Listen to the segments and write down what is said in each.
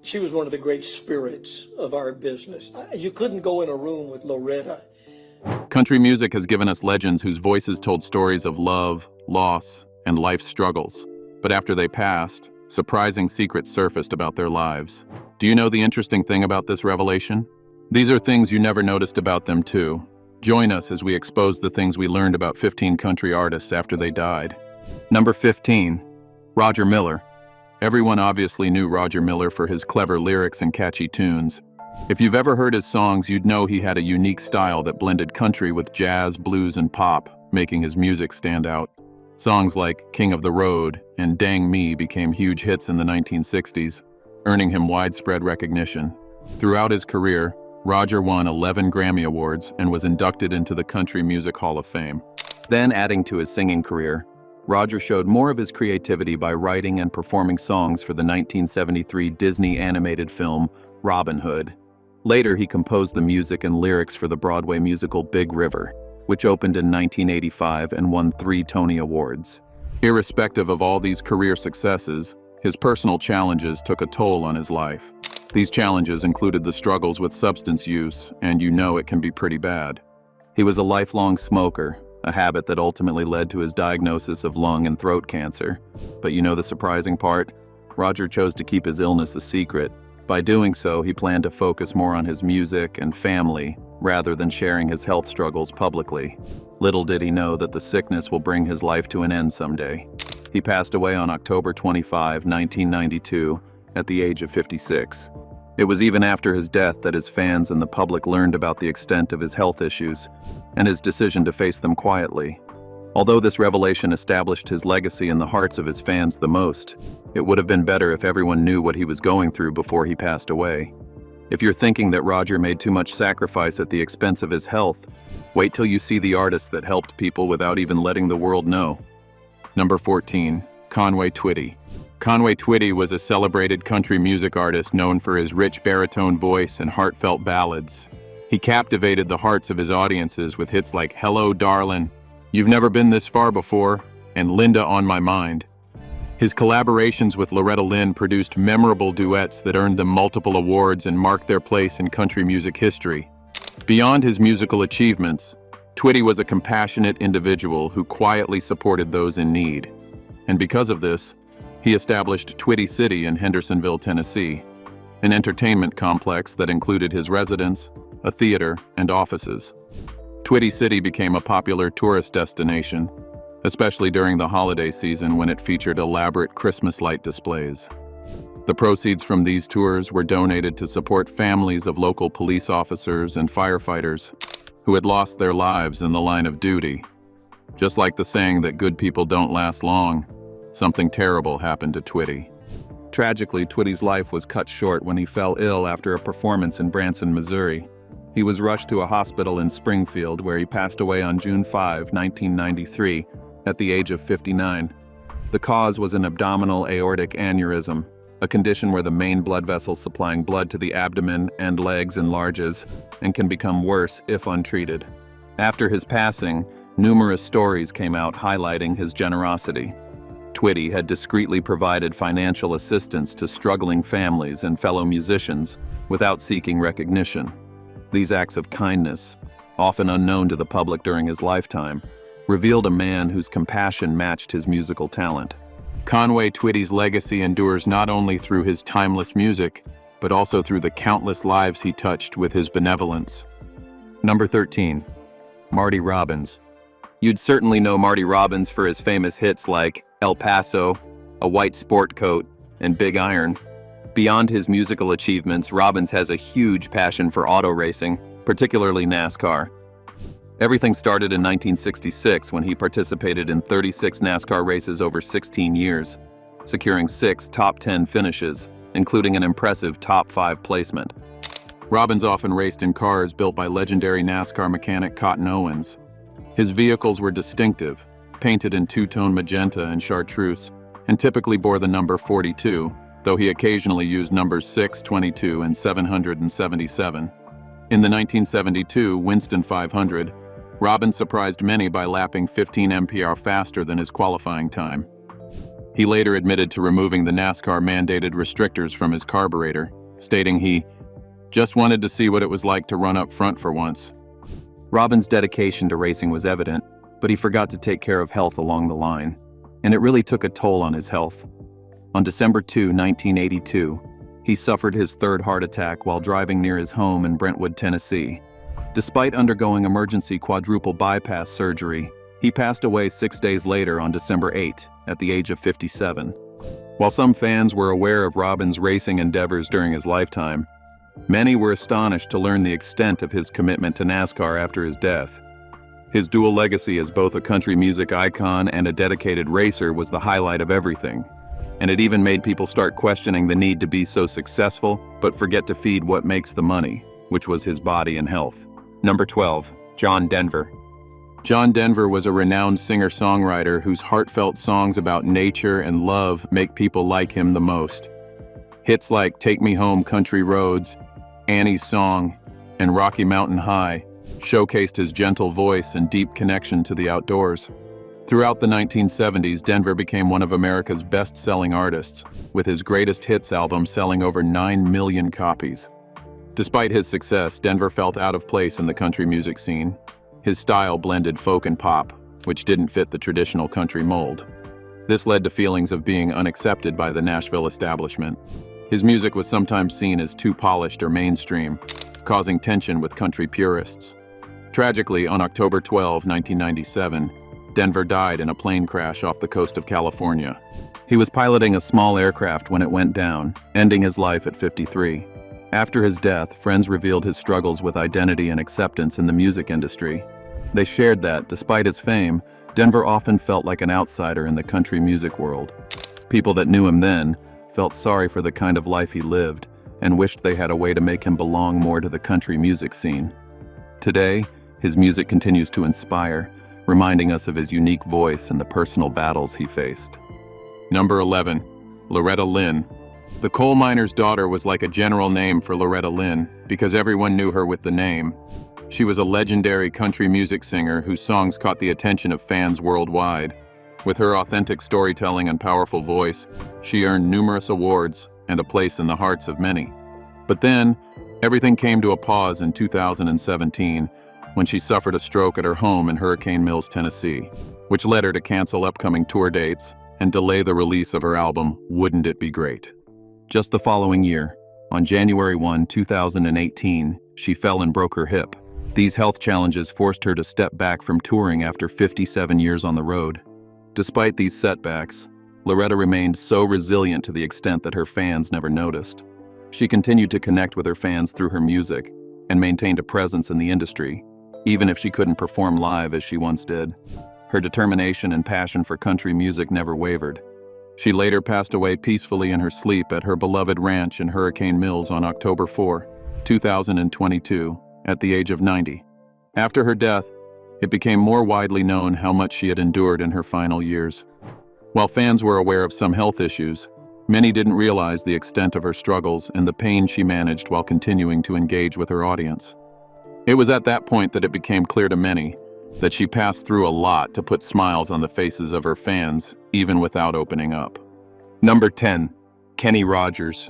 She was one of the great spirits of our business. You couldn't go in a room with Loretta. Country music has given us legends whose voices told stories of love, loss, and life's struggles. But after they passed, surprising secrets surfaced about their lives. Do you know the interesting thing about this revelation? These are things you never noticed about them too. Join us as we expose the things we learned about 15 country artists after they died. Number 15. Roger Miller. Everyone obviously knew Roger Miller for his clever lyrics and catchy tunes. If you've ever heard his songs, you'd know he had a unique style that blended country with jazz, blues, and pop, making his music stand out. Songs like King of the Road and Dang Me became huge hits in the 1960s, earning him widespread recognition. Throughout his career, Roger won 11 Grammy Awards and was inducted into the Country Music Hall of Fame. Then, adding to his singing career, Roger showed more of his creativity by writing and performing songs for the 1973 Disney animated film Robin Hood. Later, he composed the music and lyrics for the Broadway musical Big River, which opened in 1985 and won 3 Tony Awards. Irrespective of all these career successes, his personal challenges took a toll on his life. These challenges included the struggles with substance use, and you know it can be pretty bad. He was a lifelong smoker, a habit that ultimately led to his diagnosis of lung and throat cancer. But you know the surprising part? Roger chose to keep his illness a secret. By doing so, he planned to focus more on his music and family, rather than sharing his health struggles publicly. Little did he know that the sickness will bring his life to an end someday. He passed away on October 25, 1992, at the age of 56. It was even after his death that his fans and the public learned about the extent of his health issues and his decision to face them quietly. Although this revelation established his legacy in the hearts of his fans the most, it would have been better if everyone knew what he was going through before he passed away. If you're thinking that Roger made too much sacrifice at the expense of his health, wait till you see the artist that helped people without even letting the world know. Number 14. Conway Twitty. Conway Twitty was a celebrated country music artist known for his rich baritone voice and heartfelt ballads. He captivated the hearts of his audiences with hits like Hello, Darlin', You've Never Been This Far Before, and Linda on My Mind. His collaborations with Loretta Lynn produced memorable duets that earned them multiple awards and marked their place in country music history. Beyond his musical achievements, Twitty was a compassionate individual who quietly supported those in need. And because of this, he established Twitty City in Hendersonville, Tennessee, an entertainment complex that included his residence, a theater, and offices. Twitty City became a popular tourist destination, especially during the holiday season when it featured elaborate Christmas light displays. The proceeds from these tours were donated to support families of local police officers and firefighters who had lost their lives in the line of duty. Just like the saying that good people don't last long, something terrible happened to Twitty. Tragically, Twitty's life was cut short when he fell ill after a performance in Branson, Missouri. He was rushed to a hospital in Springfield where he passed away on June 5, 1993, at the age of 59. The cause was an abdominal aortic aneurysm, a condition where the main blood vessel supplying blood to the abdomen and legs enlarges and can become worse if untreated. After his passing, numerous stories came out highlighting his generosity. Twitty had discreetly provided financial assistance to struggling families and fellow musicians without seeking recognition. These acts of kindness, often unknown to the public during his lifetime, revealed a man whose compassion matched his musical talent. Conway Twitty's legacy endures not only through his timeless music, but also through the countless lives he touched with his benevolence. Number 13. Marty Robbins. You'd certainly know Marty Robbins for his famous hits like El Paso, A White Sport Coat, and Big Iron. Beyond his musical achievements, Robbins has a huge passion for auto racing, particularly NASCAR. Everything started in 1966 when he participated in 36 NASCAR races over 16 years, securing 6 top 10 finishes, including an impressive top 5 placement. Robbins often raced in cars built by legendary NASCAR mechanic Cotton Owens. His vehicles were distinctive, painted in two-tone magenta and chartreuse, and typically bore the number 42, though he occasionally used numbers 6, 22, and 777. In the 1972 Winston 500, Robbins surprised many by lapping 15 mph faster than his qualifying time. He later admitted to removing the NASCAR-mandated restrictors from his carburetor, stating he just wanted to see what it was like to run up front for once. Robbins' dedication to racing was evident, but he forgot to take care of health along the line, and it really took a toll on his health. On December 2, 1982, he suffered his third heart attack while driving near his home in Brentwood, Tennessee. Despite undergoing emergency quadruple bypass surgery, he passed away 6 days later on December 8, at the age of 57. While some fans were aware of Robbins' racing endeavors during his lifetime, many were astonished to learn the extent of his commitment to NASCAR after his death. His dual legacy as both a country music icon and a dedicated racer was the highlight of everything, and it even made people start questioning the need to be so successful but forget to feed what makes the money, which was his body and health. Number 12. John Denver. John Denver was a renowned singer-songwriter whose heartfelt songs about nature and love make people like him the most. Hits like Take Me Home, Country Roads, Annie's Song, and Rocky Mountain High showcased his gentle voice and deep connection to the outdoors. Throughout the 1970s, Denver became one of America's best-selling artists, with his greatest hits album selling over 9 million copies. Despite his success, Denver felt out of place in the country music scene. His style blended folk and pop, which didn't fit the traditional country mold. This led to feelings of being unaccepted by the Nashville establishment. His music was sometimes seen as too polished or mainstream, causing tension with country purists. Tragically, on October 12, 1997, Denver died in a plane crash off the coast of California. He was piloting a small aircraft when it went down, ending his life at 53. After his death, friends revealed his struggles with identity and acceptance in the music industry. They shared that, despite his fame, Denver often felt like an outsider in the country music world. People that knew him then felt sorry for the kind of life he lived and wished they had a way to make him belong more to the country music scene. Today, his music continues to inspire, reminding us of his unique voice and the personal battles he faced. Number 11. Loretta Lynn. The coal miner's daughter was like a general name for Loretta Lynn because everyone knew her with the name. She was a legendary country music singer whose songs caught the attention of fans worldwide. With her authentic storytelling and powerful voice, she earned numerous awards and a place in the hearts of many. But then, everything came to a pause in 2017 when she suffered a stroke at her home in Hurricane Mills, Tennessee, which led her to cancel upcoming tour dates and delay the release of her album, Wouldn't It Be Great? Just the following year, on January 1, 2018, she fell and broke her hip. These health challenges forced her to step back from touring after 57 years on the road. Despite these setbacks, Loretta remained so resilient to the extent that her fans never noticed. She continued to connect with her fans through her music and maintained a presence in the industry, even if she couldn't perform live as she once did. Her determination and passion for country music never wavered. She later passed away peacefully in her sleep at her beloved ranch in Hurricane Mills on October 4, 2022, at the age of 90. After her death, it became more widely known how much she had endured in her final years. While fans were aware of some health issues, many didn't realize the extent of her struggles and the pain she managed while continuing to engage with her audience. It was at that point that it became clear to many that she passed through a lot to put smiles on the faces of her fans, even without opening up. Number 10. Kenny Rogers.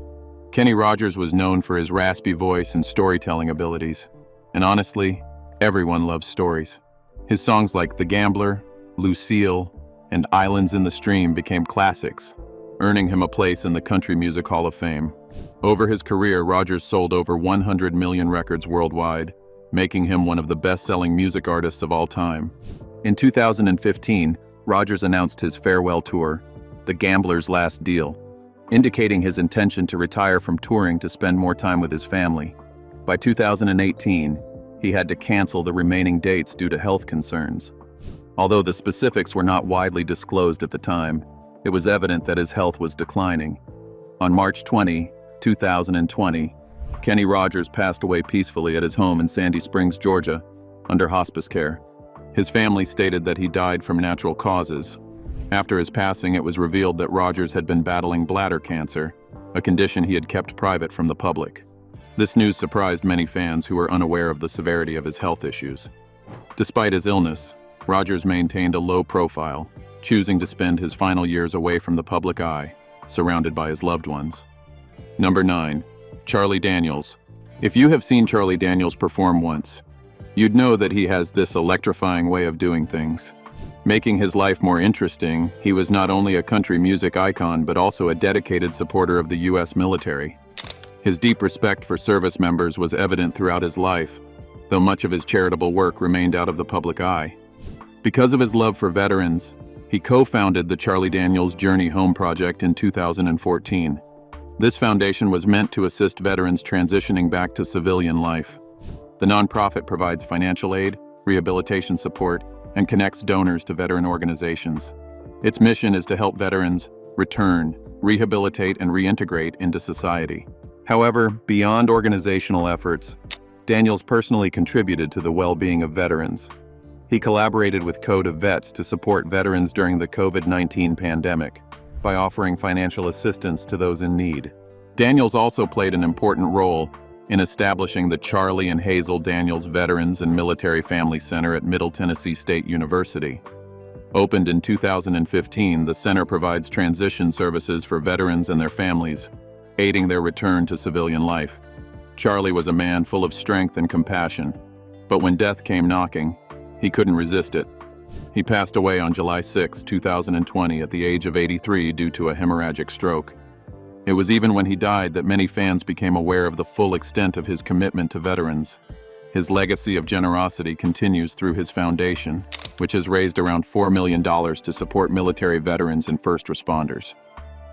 Kenny Rogers was known for his raspy voice and storytelling abilities. And honestly, everyone loves stories. His songs like The Gambler, Lucille, and Islands in the Stream became classics, earning him a place in the Country Music Hall of Fame. Over his career, Rogers sold over 100 million records worldwide, making him one of the best-selling music artists of all time. In 2015, Rogers announced his farewell tour, The Gambler's Last Deal, indicating his intention to retire from touring to spend more time with his family. By 2018, he had to cancel the remaining dates due to health concerns. Although the specifics were not widely disclosed at the time, it was evident that his health was declining. On March 20, 2020, Kenny Rogers passed away peacefully at his home in Sandy Springs, Georgia, under hospice care. His family stated that he died from natural causes. After his passing, it was revealed that Rogers had been battling bladder cancer, a condition he had kept private from the public. This news surprised many fans who were unaware of the severity of his health issues. Despite his illness, Rogers maintained a low profile, choosing to spend his final years away from the public eye, surrounded by his loved ones. Number 9. Charlie Daniels. If you have seen Charlie Daniels perform once, you'd know that he has this electrifying way of doing things. Making his life more interesting, he was not only a country music icon but also a dedicated supporter of the U.S. military. His deep respect for service members was evident throughout his life, though much of his charitable work remained out of the public eye. Because of his love for veterans, he co-founded the Charlie Daniels Journey Home Project in 2014. This foundation was meant to assist veterans transitioning back to civilian life. The nonprofit provides financial aid, rehabilitation support, and connects donors to veteran organizations. Its mission is to help veterans return, rehabilitate, and reintegrate into society. However, beyond organizational efforts, Daniels personally contributed to the well-being of veterans. He collaborated with Code of Vets to support veterans during the COVID-19 pandemic by offering financial assistance to those in need. Daniels also played an important role in establishing the Charlie and Hazel Daniels Veterans and Military Family Center at Middle Tennessee State University. Opened in 2015, the center provides transition services for veterans and their families, aiding their return to civilian life. Charlie was a man full of strength and compassion, but when death came knocking, he couldn't resist it. He passed away on July 6, 2020 at the age of 83 due to a hemorrhagic stroke. It was even when he died that many fans became aware of the full extent of his commitment to veterans. His legacy of generosity continues through his foundation, which has raised around $4 million to support military veterans and first responders.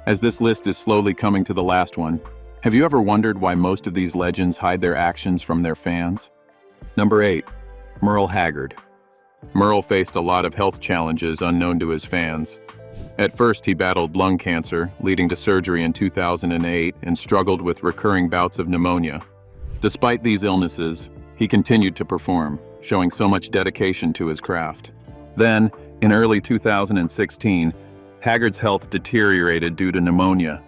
As this list is slowly coming to the last one, have you ever wondered why most of these legends hide their actions from their fans? Number 8. Merle Haggard. Merle faced a lot of health challenges unknown to his fans. At first, he battled lung cancer, leading to surgery in 2008, and struggled with recurring bouts of pneumonia. Despite these illnesses, he continued to perform, showing so much dedication to his craft. Then, in early 2016, Haggard's health deteriorated due to pneumonia.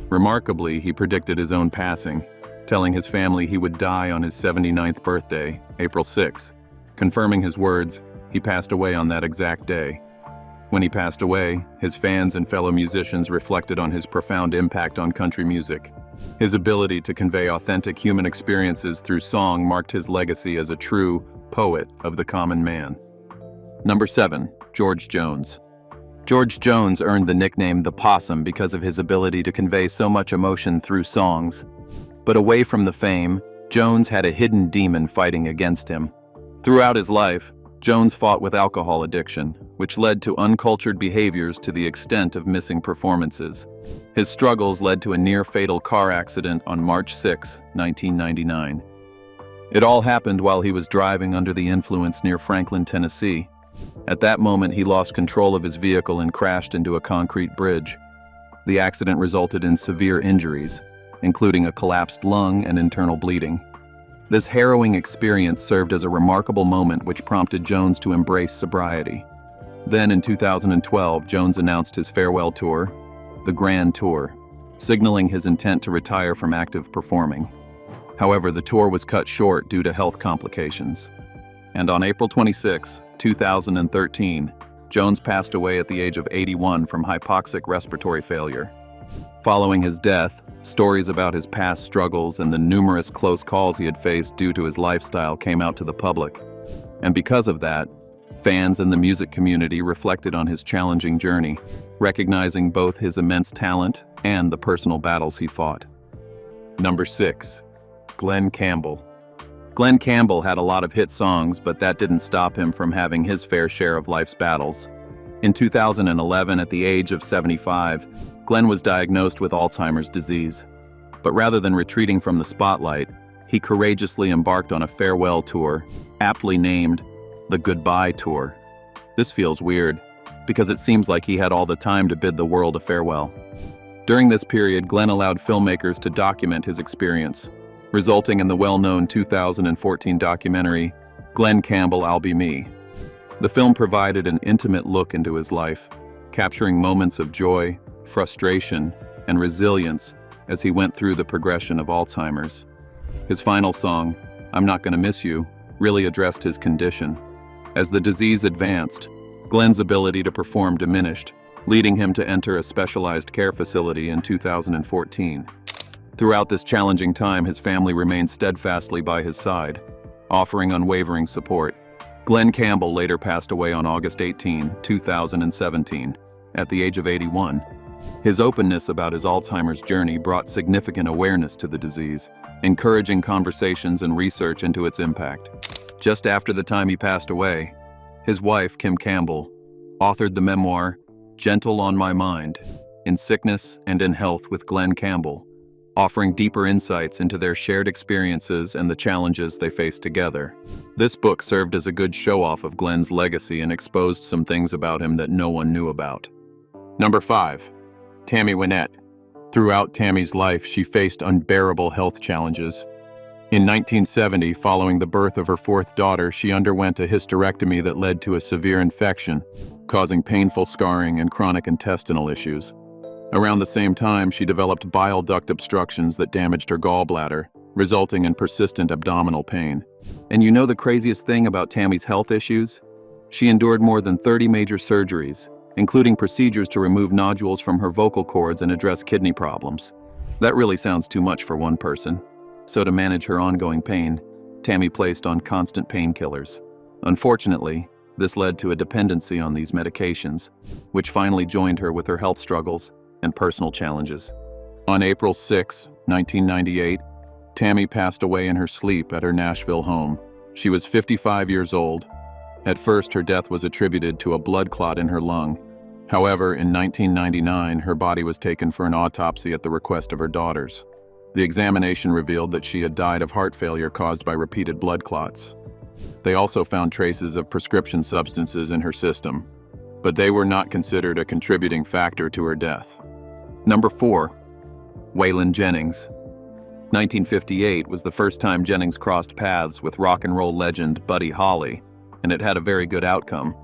Remarkably, he predicted his own passing, telling his family he would die on his 79th birthday, April 6. Confirming his words, he passed away on that exact day. When he passed away, his fans and fellow musicians reflected on his profound impact on country music. His ability to convey authentic human experiences through song marked his legacy as a true poet of the common man. Number 7. George Jones. George Jones earned the nickname the Possum because of his ability to convey so much emotion through songs. But away from the fame, Jones had a hidden demon fighting against him. Throughout his life, Jones fought with alcohol addiction, which led to uncultured behaviors to the extent of missing performances. His struggles led to a near-fatal car accident on March 6, 1999. It all happened while he was driving under the influence near Franklin, Tennessee. At that moment, he lost control of his vehicle and crashed into a concrete bridge. The accident resulted in severe injuries, including a collapsed lung and internal bleeding. This harrowing experience served as a remarkable moment which prompted Jones to embrace sobriety. Then in 2012, Jones announced his farewell tour, the Grand Tour, signaling his intent to retire from active performing. However, the tour was cut short due to health complications. And on April 26, 2013, Jones passed away at the age of 81 from hypoxic respiratory failure. Following his death, stories about his past struggles and the numerous close calls he had faced due to his lifestyle came out to the public. And because of that, fans and the music community reflected on his challenging journey, recognizing both his immense talent and the personal battles he fought. Number 6. Glen Campbell. Glen Campbell had a lot of hit songs, but that didn't stop him from having his fair share of life's battles. In 2011, at the age of 75, Glen was diagnosed with Alzheimer's disease. But rather than retreating from the spotlight, he courageously embarked on a farewell tour, aptly named the Goodbye Tour. This feels weird, because it seems like he had all the time to bid the world a farewell. During this period, Glen allowed filmmakers to document his experience, resulting in the well-known 2014 documentary, Glen Campbell, I'll Be Me. The film provided an intimate look into his life, capturing moments of joy, frustration, and resilience as he went through the progression of Alzheimer's. His final song, I'm Not Gonna Miss You, really addressed his condition. As the disease advanced, Glenn's ability to perform diminished, leading him to enter a specialized care facility in 2014. Throughout this challenging time, his family remained steadfastly by his side, offering unwavering support. Glenn Campbell later passed away on August 18, 2017, at the age of 81. His openness about his Alzheimer's journey brought significant awareness to the disease, encouraging conversations and research into its impact. Just after the time he passed away, his wife, Kim Campbell, authored the memoir, Gentle on My Mind, In Sickness and in Health with Glenn Campbell, offering deeper insights into their shared experiences and the challenges they faced together. This book served as a good show-off of Glenn's legacy and exposed some things about him that no one knew about. Number 5. Tammy Wynette. Throughout Tammy's life, she faced unbearable health challenges. In 1970, following the birth of her fourth daughter, she underwent a hysterectomy that led to a severe infection, causing painful scarring and chronic intestinal issues. Around the same time, she developed bile duct obstructions that damaged her gallbladder, resulting in persistent abdominal pain. And you know the craziest thing about Tammy's health issues? She endured more than 30 major surgeries, including procedures to remove nodules from her vocal cords and address kidney problems. That really sounds too much for one person. So to manage her ongoing pain, Tammy placed on constant painkillers. Unfortunately, this led to a dependency on these medications, which finally joined her with her health struggles and personal challenges. On April 6, 1998, Tammy passed away in her sleep at her Nashville home. She was 55 years old. At first, her death was attributed to a blood clot in her lung. However, in 1999, her body was taken for an autopsy at the request of her daughters. The examination revealed that she had died of heart failure caused by repeated blood clots. They also found traces of prescription substances in her system, but they were not considered a contributing factor to her death. Number 4. Waylon Jennings. 1958 was the first time Jennings crossed paths with rock and roll legend Buddy Holly, and it had a very good outcome.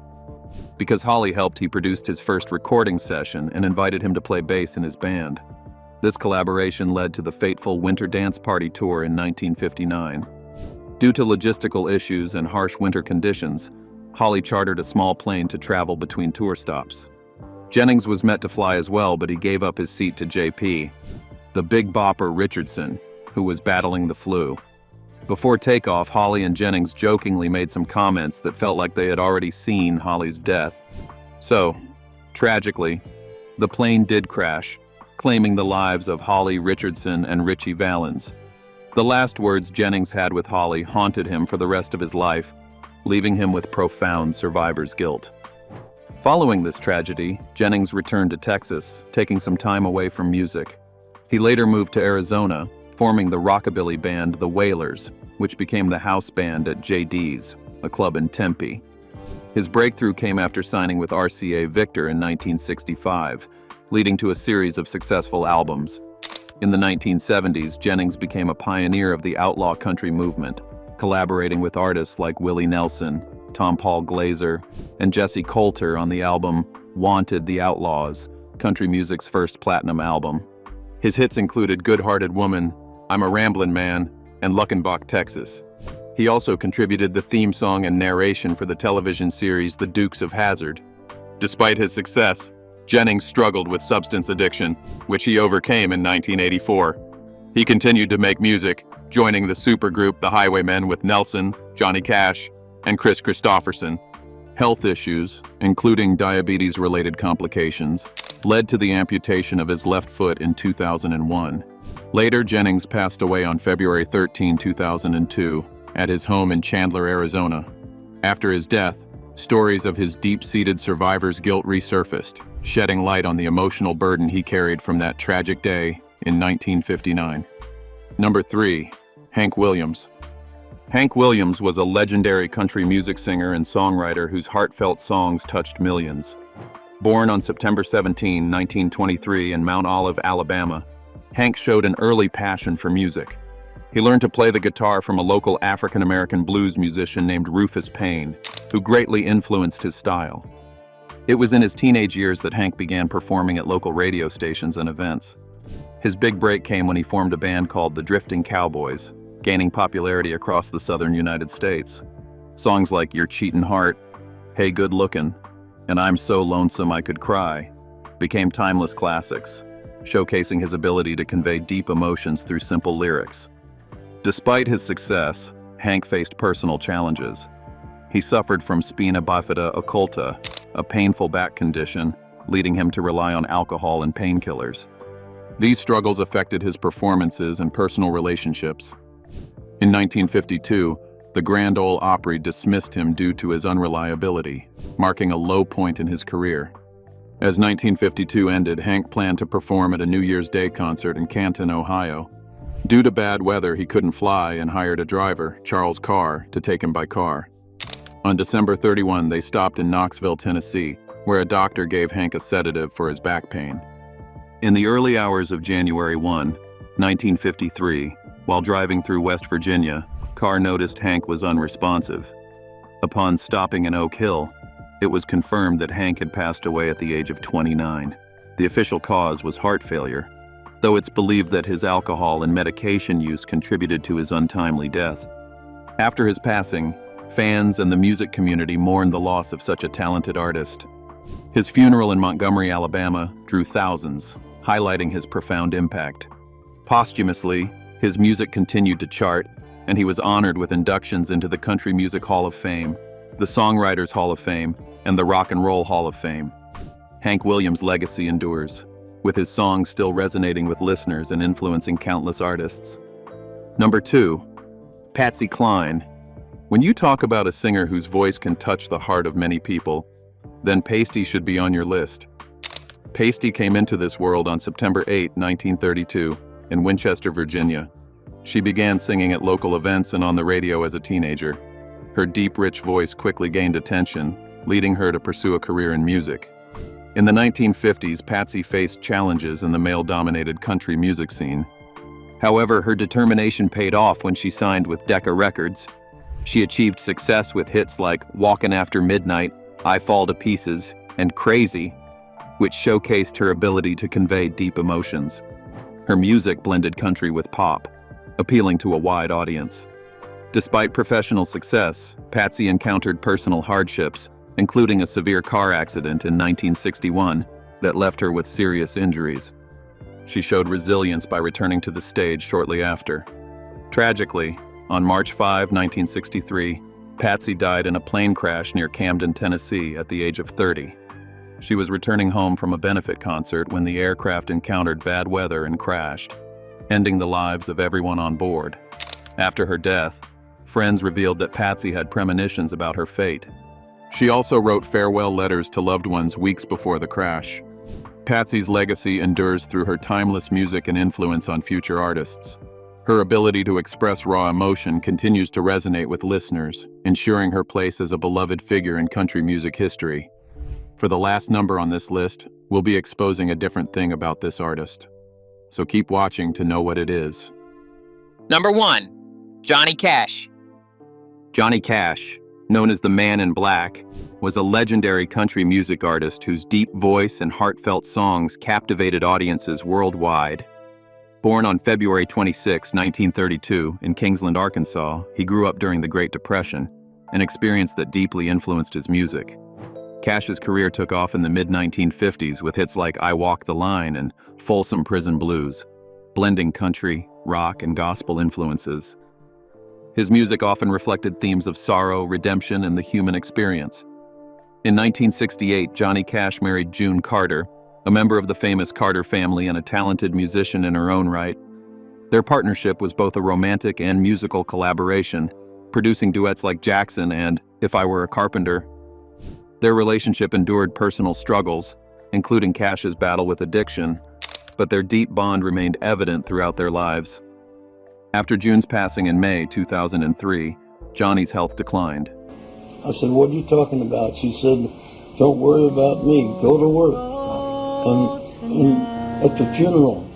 Because Holly helped, he produced his first recording session and invited him to play bass in his band. This collaboration led to the fateful Winter Dance Party tour in 1959. Due to logistical issues and harsh winter conditions, Holly chartered a small plane to travel between tour stops. Jennings was meant to fly as well, but he gave up his seat to JP, the Big Bopper Richardson, who was battling the flu. Before takeoff, Holly and Jennings jokingly made some comments that felt like they had already seen Holly's death. So, tragically, the plane did crash, claiming the lives of Holly Richardson and Richie Valens. The last words Jennings had with Holly haunted him for the rest of his life, leaving him with profound survivor's guilt. Following this tragedy, Jennings returned to Texas, taking some time away from music. He later moved to Arizona, forming the rockabilly band The Wailers, which became the house band at JD's, a club in Tempe. His breakthrough came after signing with RCA Victor in 1965, leading to a series of successful albums. In the 1970s, Jennings became a pioneer of the outlaw country movement, collaborating with artists like Willie Nelson, Tom Paul Glazer, and Jesse Coulter on the album Wanted the Outlaws, country music's first platinum album. His hits included Good-Hearted Woman, I'm a Ramblin' Man, and Luckenbach, Texas. He also contributed the theme song and narration for the television series The Dukes of Hazzard. Despite his success, Jennings struggled with substance addiction, which he overcame in 1984. He continued to make music, joining the supergroup The Highwaymen with Nelson, Johnny Cash, and Chris Christopherson. Health issues, including diabetes-related complications, led to the amputation of his left foot in 2001. Later, Jennings passed away on February 13, 2002, at his home in Chandler, Arizona. After his death, stories of his deep-seated survivor's guilt resurfaced, shedding light on the emotional burden he carried from that tragic day in 1959. Number 3. Hank Williams. Hank Williams was a legendary country music singer and songwriter whose heartfelt songs touched millions. Born on September 17, 1923 in Mount Olive, Alabama, Hank showed an early passion for music. He learned to play the guitar from a local African-American blues musician named Rufus Payne, who greatly influenced his style. It was in his teenage years that Hank began performing at local radio stations and events. His big break came when he formed a band called the Drifting Cowboys, gaining popularity across the southern United States. Songs like Your Cheatin' Heart, Hey Good Lookin', and I'm So Lonesome I Could Cry became timeless classics, showcasing his ability to convey deep emotions through simple lyrics. Despite his success, Hank faced personal challenges. He suffered from spina bifida occulta, a painful back condition, leading him to rely on alcohol and painkillers. These struggles affected his performances and personal relationships. In 1952, the Grand Ole Opry dismissed him due to his unreliability, marking a low point in his career. As 1952 ended, Hank planned to perform at a New Year's Day concert in Canton, Ohio. Due to bad weather, he couldn't fly and hired a driver, Charles Carr, to take him by car. On December 31, they stopped in Knoxville, Tennessee, where a doctor gave Hank a sedative for his back pain. In the early hours of January 1, 1953, while driving through West Virginia, Carr noticed Hank was unresponsive. Upon stopping in Oak Hill, it was confirmed that Hank had passed away at the age of 29. The official cause was heart failure, though it's believed that his alcohol and medication use contributed to his untimely death. After his passing, fans and the music community mourned the loss of such a talented artist. His funeral in Montgomery, Alabama, drew thousands, highlighting his profound impact. Posthumously, his music continued to chart, and he was honored with inductions into the Country Music Hall of Fame, the Songwriters Hall of Fame, and the Rock and Roll Hall of Fame. Hank Williams' legacy endures, with his songs still resonating with listeners and influencing countless artists. Number 2, Patsy Cline. When you talk about a singer whose voice can touch the heart of many people, then Pasty should be on your list. Pasty came into this world on September 8, 1932, in Winchester, Virginia. She began singing at local events and on the radio as a teenager. Her deep, rich voice quickly gained attention, leading her to pursue a career in music. In the 1950s, Patsy faced challenges in the male-dominated country music scene. However, her determination paid off when she signed with Decca Records. She achieved success with hits like Walkin' After Midnight, I Fall to Pieces, and Crazy, which showcased her ability to convey deep emotions. Her music blended country with pop, appealing to a wide audience. Despite professional success, Patsy encountered personal hardships, including a severe car accident in 1961 that left her with serious injuries. She showed resilience by returning to the stage shortly after. Tragically, on March 5, 1963, Patsy died in a plane crash near Camden, Tennessee at the age of 30. She was returning home from a benefit concert when the aircraft encountered bad weather and crashed, ending the lives of everyone on board. After her death, friends revealed that Patsy had premonitions about her fate. She also wrote farewell letters to loved ones weeks before the crash. Patsy's legacy endures through her timeless music and influence on future artists. Her ability to express raw emotion continues to resonate with listeners, ensuring her place as a beloved figure in country music history. For the last number on this list, we'll be exposing a different thing about this artist. So keep watching to know what it is. Number 1, Johnny Cash. Johnny Cash, known as the Man in Black, was a legendary country music artist whose deep voice and heartfelt songs captivated audiences worldwide. Born on February 26, 1932, in Kingsland, Arkansas, he grew up during the Great Depression, an experience that deeply influenced his music. Cash's career took off in the mid-1950s with hits like I Walk the Line and Folsom Prison Blues, blending country, rock, and gospel influences. His music often reflected themes of sorrow, redemption, and the human experience. In 1968, Johnny Cash married June Carter, a member of the famous Carter family and a talented musician in her own right. Their partnership was both a romantic and musical collaboration, producing duets like Jackson and If I Were a Carpenter. Their relationship endured personal struggles, including Cash's battle with addiction, but their deep bond remained evident throughout their lives. After June's passing in May 2003, Johnny's health declined. I said, "What are you talking about?" She said, "Don't worry about me, go to work." At the funeral.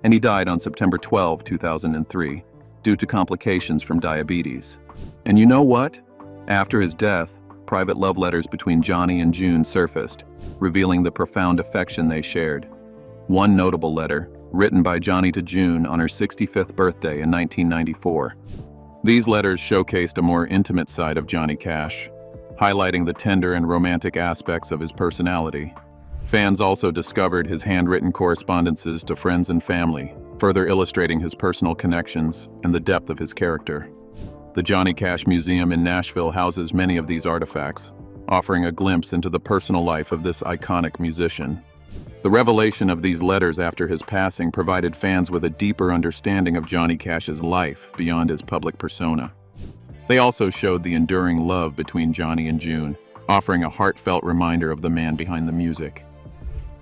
And he died on September 12, 2003, due to complications from diabetes. And you know what? After his death, private love letters between Johnny and June surfaced, revealing the profound affection they shared. One notable letter, written by Johnny to June on her 65th birthday in 1994. These letters showcased a more intimate side of Johnny Cash. highlighting the tender and romantic aspects of his personality. Fans also discovered his handwritten correspondences to friends and family, further illustrating his personal connections and the depth of his character. The Johnny Cash Museum in Nashville houses many of these artifacts, offering a glimpse into the personal life of this iconic musician. The revelation of these letters after his passing provided fans with a deeper understanding of Johnny Cash's life beyond his public persona. They also showed the enduring love between Johnny and June, offering a heartfelt reminder of the man behind the music.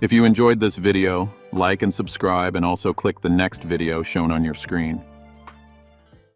If you enjoyed this video, like and subscribe, and also click the next video shown on your screen.